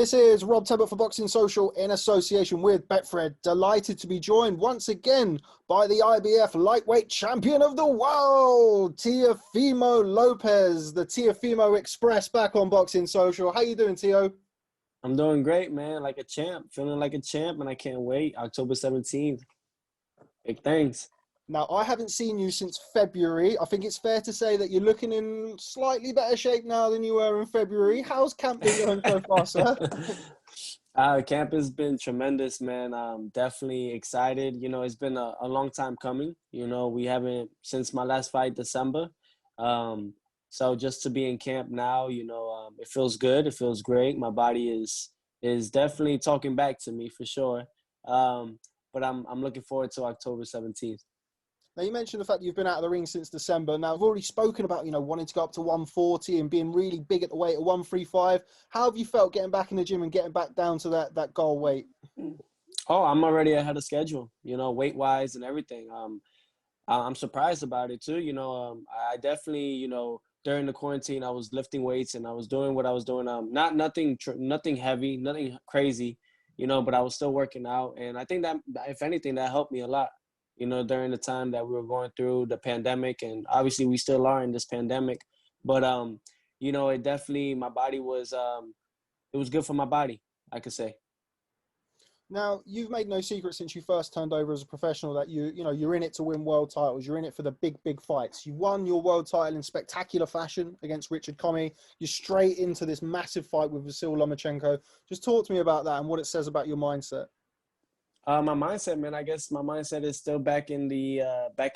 This is Rob Tebbutt for Boxing Social in association with Betfred. Delighted to be joined once again by the IBF lightweight champion of the world, Teofimo Lopez, the Teofimo Express, back on Boxing Social. How you doing, Teo? I'm doing great, man. Like a champ, feeling like a champ, and I can't wait. October 17th. Big things. Now, I haven't seen you since February. I think it's fair to say that you're looking in slightly better shape now than you were in February. How's camp been going so far, sir? Camp has been tremendous, man. Definitely excited. You know, it's been a long time coming. You know, we haven't, since my last fight, December. So just to be in camp now, it feels good. It feels great. My body is definitely talking back to me for sure. But I'm looking forward to October 17th. Now, you mentioned the fact that you've been out of the ring since December. Now, I've already spoken about, wanting to go up to 140 and being really big at the weight at 135. How have you felt getting back in the gym and getting back down to that goal weight? Oh, I'm already ahead of schedule, weight-wise and everything. I'm surprised about it, too. I definitely, during the quarantine, I was lifting weights and I was doing what I was doing. Nothing heavy, nothing crazy, but I was still working out. And I think that, if anything, that helped me a lot. During the time that we were going through the pandemic, and obviously we still are in this pandemic, but, it definitely, my body was, it was good for my body, I could say. Now, you've made no secret since you first turned over as a professional that you're in it to win world titles. You're in it for the big fights. You won your world title in spectacular fashion against Richard Commey. You're straight into this massive fight with Vasyl Lomachenko. Just talk to me about that and what it says about your mindset. My mindset, man, I guess my mindset is still back in the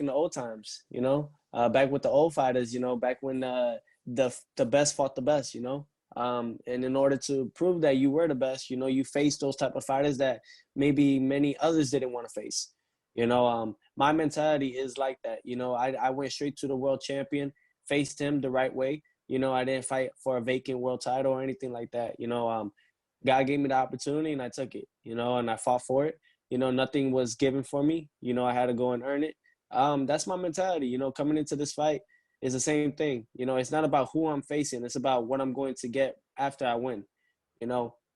old times, back with the old fighters, back when the best fought the best, and in order to prove that you were the best, you face those type of fighters that maybe many others didn't want to face. My mentality is like that. I went straight to the world champion, faced him the right way. I didn't fight for a vacant world title or anything like that. God gave me the opportunity and I took it, and I fought for it. Nothing was given for me. I had to go and earn it. That's my mentality. Coming into this fight is the same thing. It's not about who I'm facing. It's about what I'm going to get after I win.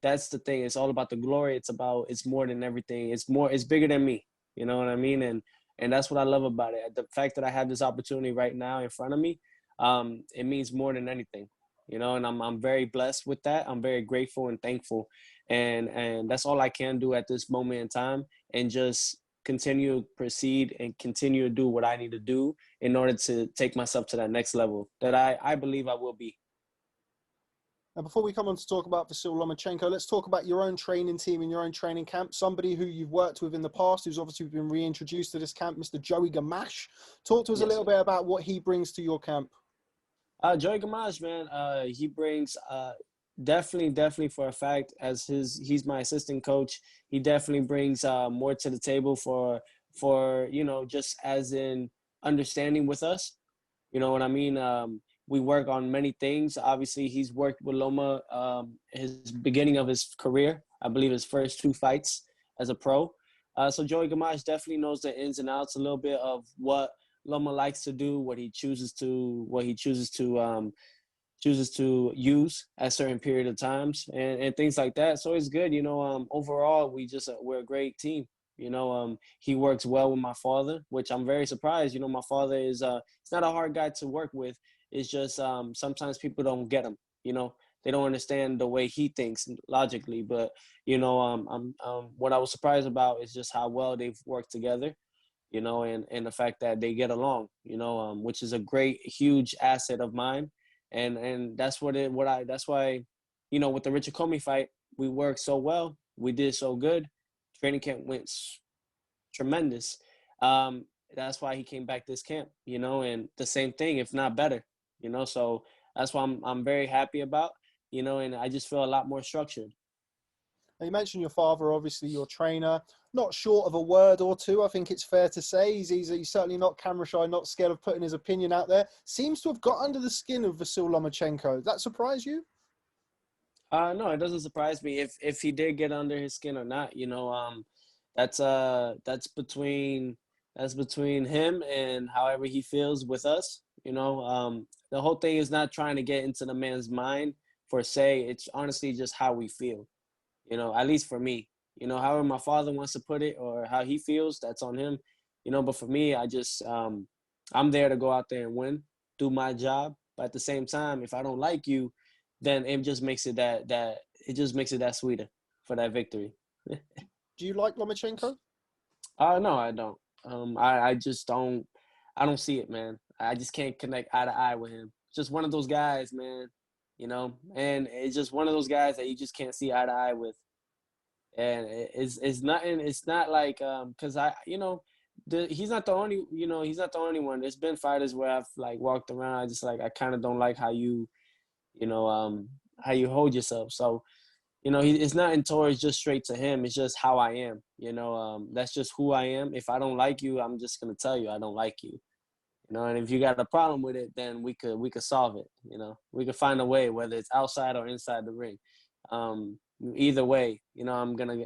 That's the thing. It's all about the glory. It's more than everything. It's bigger than me. You know what I mean? And that's what I love about it. The fact that I have this opportunity right now in front of me, it means more than anything. And I'm very blessed with that. I'm very grateful and thankful. And that's all I can do at this moment in time, and just continue to proceed and continue to do what I need to do in order to take myself to that next level that I believe I will be. Now, before we come on to talk about Vasyl Lomachenko, let's talk about your own training team and your own training camp. Somebody who you've worked with in the past, who's obviously been reintroduced to this camp, Mr. Joey Gamache. Talk to us a little bit about what he brings to your camp. Joey Gamache, man, he brings definitely for a fact, as he's my assistant coach. He definitely brings more to the table for just as in understanding with us. You know what I mean? We work on many things. Obviously, he's worked with Loma his beginning of his career. I believe his first 2 fights as a pro. So Joey Gamache definitely knows the ins and outs a little bit of what Loma likes to do, what he chooses to use at certain period of times and things like that. So it's good, overall we're a great team. He works well with my father, which I'm very surprised. My father is it's not a hard guy to work with. It's just sometimes people don't get him, they don't understand the way he thinks logically. But what I was surprised about is just how well they've worked together. And the fact that they get along, which is a great, huge asset of mine. And that's why, with the Richard Commey fight, we worked so well. We did so good. Training camp went tremendous. That's why he came back this camp, and the same thing, if not better, so that's why I'm very happy about, and I just feel a lot more structured. Now, you mentioned your father, obviously your trainer, not short of a word or two, I think it's fair to say. He's certainly not camera shy, not scared of putting his opinion out there. Seems to have got under the skin of Vasyl Lomachenko. Does that surprise you? No, it doesn't surprise me if he did get under his skin or not. That's between him and however he feels with us. The whole thing is not trying to get into the man's mind per se. It's honestly just how we feel. at least for me. However my father wants to put it or how he feels, that's on him. But for me, I just I'm there to go out there and win, do my job. But at the same time, if I don't like you, then it just makes it that sweeter for that victory. Do you like Lomachenko? No, I don't. I just don't. I don't see it, man. I just can't connect eye to eye with him. Just one of those guys, man. And it's just one of those guys that you just can't see eye to eye with. And it's nothing. It's not like because he's not the only he's not the only one. There's been fighters where I've like walked around. I just like I kind of don't like how you how you hold yourself. So it's not towards just straight to him. It's just how I am. That's just who I am. If I don't like you, I'm just gonna tell you I don't like you. And if you got a problem with it, then we could solve it. We could find a way, whether it's outside or inside the ring. Either way, I'm gonna,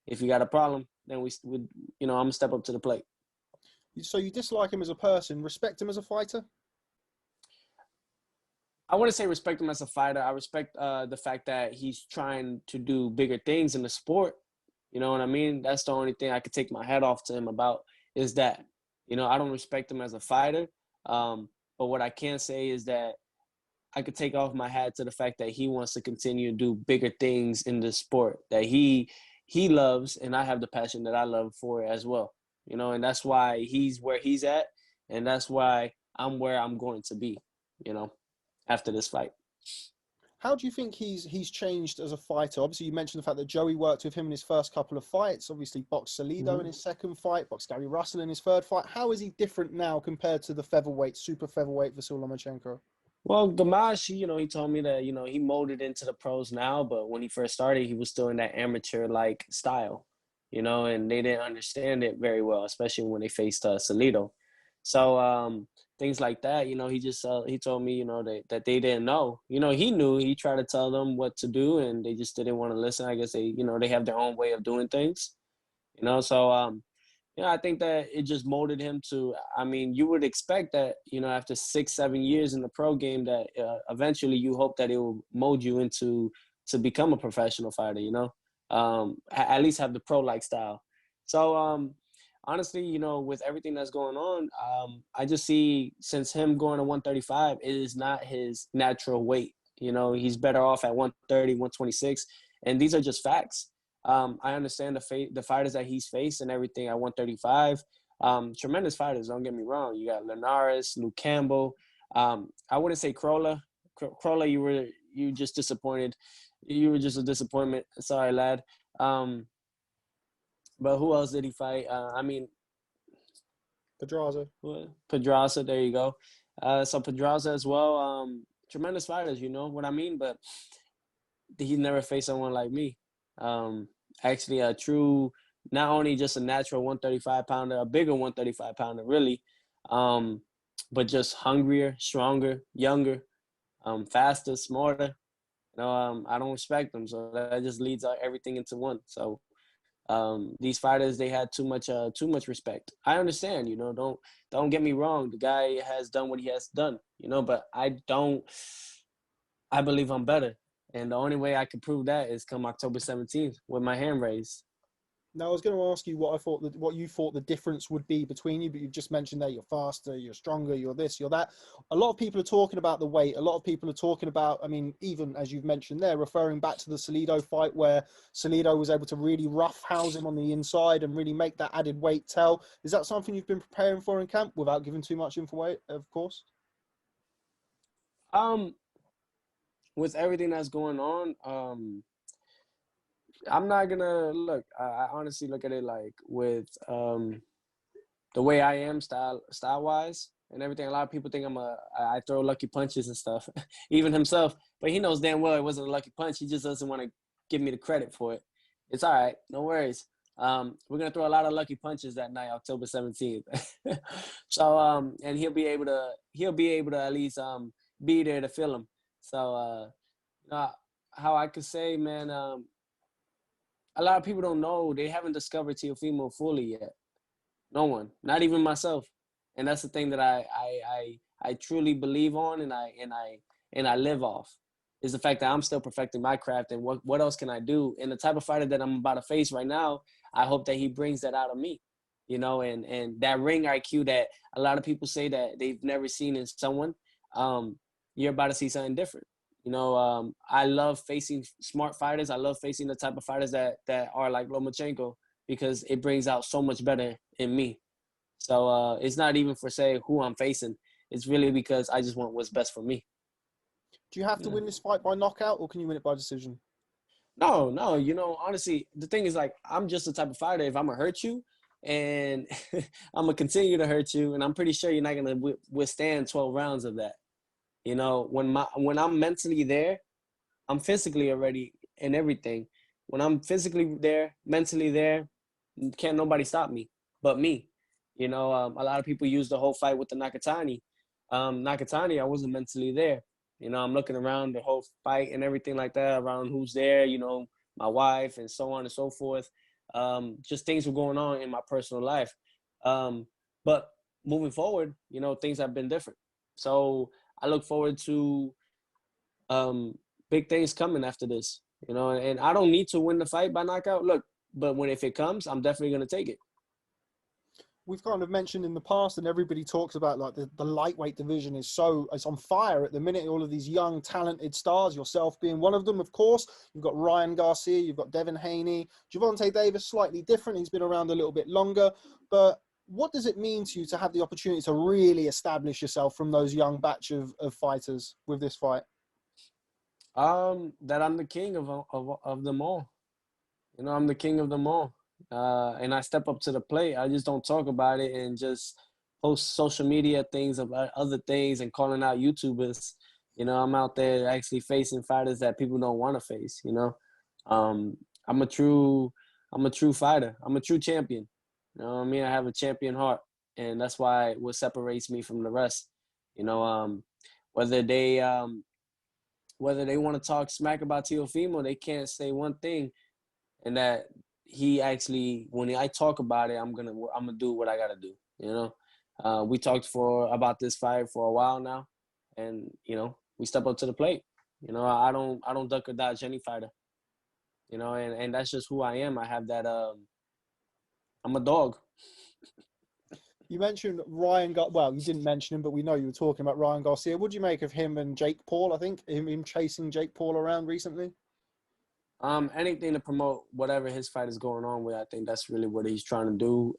if you got a problem, then I'm gonna step up to the plate. So you dislike him as a person, respect him as a fighter? I wouldn't say respect him as a fighter. I respect the fact that he's trying to do bigger things in the sport. You know what I mean? That's the only thing I could take my hat off to him about is that. I don't respect him as a fighter. But what I can say is that I could take off my hat to the fact that he wants to continue to do bigger things in the sport that he loves, and I have the passion that I love for it as well. And that's why he's where he's at, and that's why I'm where I'm going to be, after this fight. How do you think he's changed as a fighter? Obviously, you mentioned the fact that Joey worked with him in his first couple of fights. Obviously, boxed Salido in his second fight, boxed Gary Russell in his third fight. How is he different now compared to the featherweight, super featherweight Vasyl Lomachenko? Well, Gamache, he told me that, he molded into the pros now, but when he first started, he was still in that amateur-like style, and they didn't understand it very well, especially when they faced Salido. So things like that, he just he told me, that they didn't know. He knew. He tried to tell them what to do, and they just didn't want to listen. I guess they have their own way of doing things, So I think that it just molded him to. I mean, you would expect that, after 6-7 years in the pro game, that eventually you hope that it will mold you into to become a professional fighter. At least have the pro-like style. So honestly, with everything that's going on, I just see since him going to 135, it is not his natural weight. He's better off at 130, 126, and these are just facts. I understand the fighters that he's faced and everything at 135. Tremendous fighters, don't get me wrong. You got Linares, Luke Campbell. I wouldn't say Crolla. Crolla, you just disappointed. You were just a disappointment. Sorry, lad. But who else did he fight? Pedraza. Pedraza, there you go. So Pedraza as well. Tremendous fighters, you know what I mean? But he never faced someone like me. Actually a true, not only just a natural 135 pounder, a bigger 135 pounder really, but just hungrier, stronger, younger, faster, smarter. I don't respect them, so that just leads everything into one. So these fighters, they had too much respect. I understand, don't get me wrong, the guy has done what he has done, but I believe I'm better. And the only way I can prove that is come October 17th with my hand raised. Now, I was going to ask you what you thought the difference would be between you, but you've just mentioned that you're faster, you're stronger, you're this, you're that. A lot of people are talking about the weight. A lot of people are talking about, even as you've mentioned there, referring back to the Salido fight where Salido was able to really roughhouse him on the inside and really make that added weight tell. Is that something you've been preparing for in camp without giving too much info, of course? With everything that's going on, I'm not gonna look. I honestly look at it like with the way I am style wise and everything. A lot of people think I throw lucky punches and stuff, even himself. But he knows damn well it wasn't a lucky punch. He just doesn't want to give me the credit for it. It's all right, no worries. We're gonna throw a lot of lucky punches that night, October 17th. So and he'll be able to at least be there to feel him. So how I could say, man, a lot of people don't know. They haven't discovered Teofimo fully yet. No one, not even myself. And that's the thing that I truly believe on, and I live off. is the fact that I'm still perfecting my craft and what else can I do? And the type of fighter that I'm about to face right now, I hope that he brings that out of me, and that ring IQ that a lot of people say that they've never seen in someone. You're about to see something different. I love facing smart fighters. I love facing the type of fighters that are like Lomachenko because it brings out so much better in me. So it's not even for say who I'm facing. It's really because I just want what's best for me. Do you have to win this fight by knockout, or can you win it by decision? No. Honestly, the thing is, like, I'm just the type of fighter, if I'm going to hurt you, and I'm going to continue to hurt you, and I'm pretty sure you're not going to withstand 12 rounds of that. When I'm mentally there, I'm physically already in everything. When I'm physically there, mentally there, can't nobody stop me but me. A lot of people use the whole fight with the Nakatani. Nakatani, I wasn't mentally there. I'm looking around the whole fight and everything like that, around who's there, my wife and so on and so forth. Just things were going on in my personal life. But moving forward, things have been different. So I look forward to big things coming after this, and I don't need to win the fight by knockout. Look, but if it comes, I'm definitely going to take it. We've kind of mentioned in the past, and everybody talks about, like, the lightweight division it's on fire at the minute. All of these young, talented stars, yourself being one of them, of course. You've got Ryan Garcia, you've got Devin Haney, Gervonta Davis, slightly different. He's been around a little bit longer. But what does it mean to you to have the opportunity to really establish yourself from those young batch of fighters with this fight? That I'm the king of them all. I'm the king of them all. And I step up to the plate. I just don't talk about it and just post social media things about other things and calling out YouTubers. I'm out there actually facing fighters that people don't want to face. I'm a true fighter. I'm a true champion. I have a champion heart, and that's what separates me from the rest. Whether they want to talk smack about Teofimo, they can't say one thing, and that he actually, when I talk about it, I'm gonna do what I gotta do. We talked about this fight for a while now, and we step up to the plate. I don't duck or dodge any fighter. And that's just who I am. I have that. I'm a dog. You mentioned well, you didn't mention him, but we know you were talking about Ryan Garcia. What do you make of him and Jake Paul? I think him chasing Jake Paul around recently. Anything to promote whatever his fight is going on with. I think that's really what he's trying to do.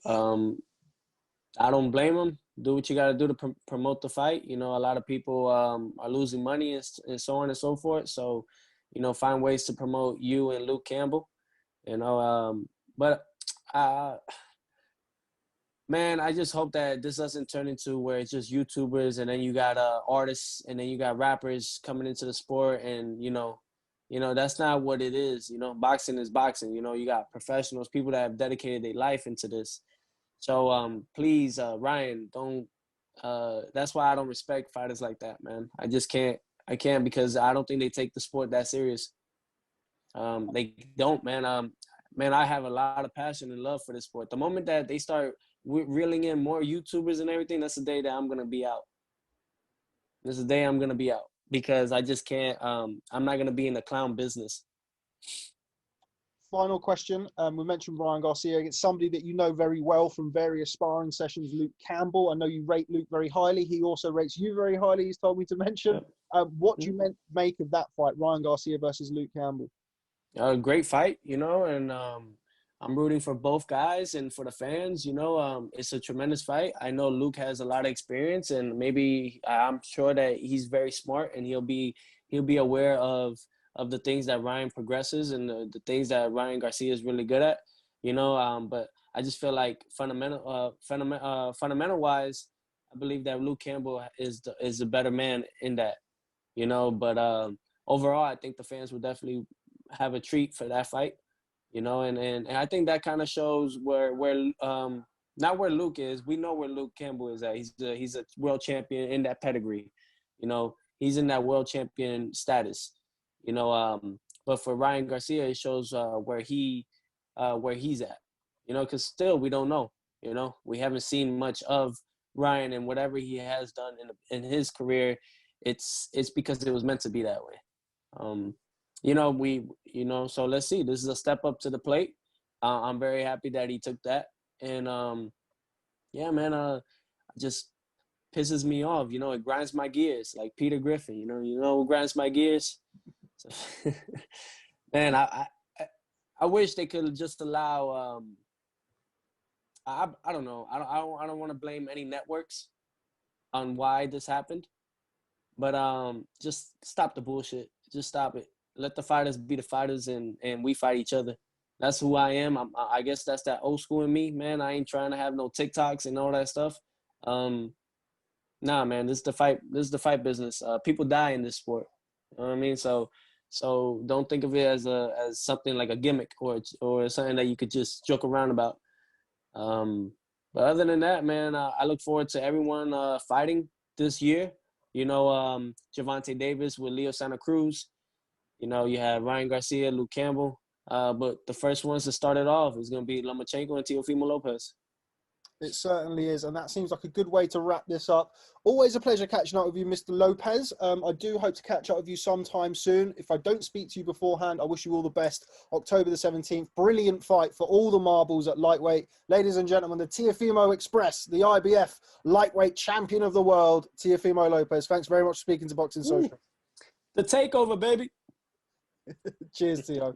I don't blame him. Do what you got to do to promote the fight. A lot of people are losing money and so on and so forth. So, find ways to promote you and Luke Campbell. But man, I just hope that this doesn't turn into where it's just YouTubers and then you got artists and then you got rappers coming into the sport, and that's not what it is. Boxing is boxing. You got professionals, people that have dedicated their life into this. So please, Ryan, don't. That's why I don't respect fighters like that, man. I just can't. I can't, because I don't think they take the sport that serious. They don't, man. Man, I have a lot of passion and love for this sport. The moment that they start reeling in more YouTubers and everything, that's the day that I'm gonna be out. This is the day I'm gonna be out, because I just can't. I'm not gonna be in the clown business. Final question. We mentioned Ryan Garcia against somebody that you know very well from various sparring sessions, Luke Campbell. I know you rate Luke very highly. He also rates you very highly, he's told me to mention. What do you make of that fight, Ryan Garcia versus Luke Campbell? Great fight, and I'm rooting for both guys and for the fans. It's a tremendous fight. I know Luke has a lot of experience, and maybe I'm sure that he's very smart, and he'll be aware of the things that Ryan progresses and the things that Ryan Garcia is really good at. But I just feel like fundamental wise, I believe that Luke Campbell is the better man in that. But overall, I think the fans will definitely have a treat for that fight. And I think that kind of shows where not where Luke is. We know where Luke Campbell is at. He's a world champion in that pedigree. He's in that world champion status. But for Ryan Garcia, it shows where he's at. Because still we don't know. We haven't seen much of Ryan, and whatever he has done in his career, it's because it was meant to be that way. So let's see. This is a step up to the plate. I'm very happy that he took that. And yeah, man, just pisses me off. It grinds my gears, like Peter Griffin. What grinds my gears? So, man, I wish they could just allow. I don't know. I don't want to blame any networks on why this happened, but just stop the bullshit. Just stop it. Let the fighters be the fighters, and we fight each other. That's who I am. I guess that's that old school in me, man. I ain't trying to have no TikToks and all that stuff. Nah, man, this is the fight. This is the fight business. People die in this sport. You know what I mean? So don't think of it as something like a gimmick or something that you could just joke around about. But other than that, man, I look forward to everyone fighting this year. Gervonta Davis with Leo Santa Cruz. You have Ryan Garcia, Luke Campbell. But the first ones to start it off is going to be Lomachenko and Teofimo Lopez. It certainly is, and that seems like a good way to wrap this up. Always a pleasure catching up with you, Mr. Lopez. I do hope to catch up with you sometime soon. If I don't speak to you beforehand, I wish you all the best. October the 17th, brilliant fight for all the marbles at lightweight. Ladies and gentlemen, the Teofimo Express, the IBF lightweight champion of the world, Teofimo Lopez. Thanks very much for speaking to Boxing Social. The takeover, baby. Cheers, Teo.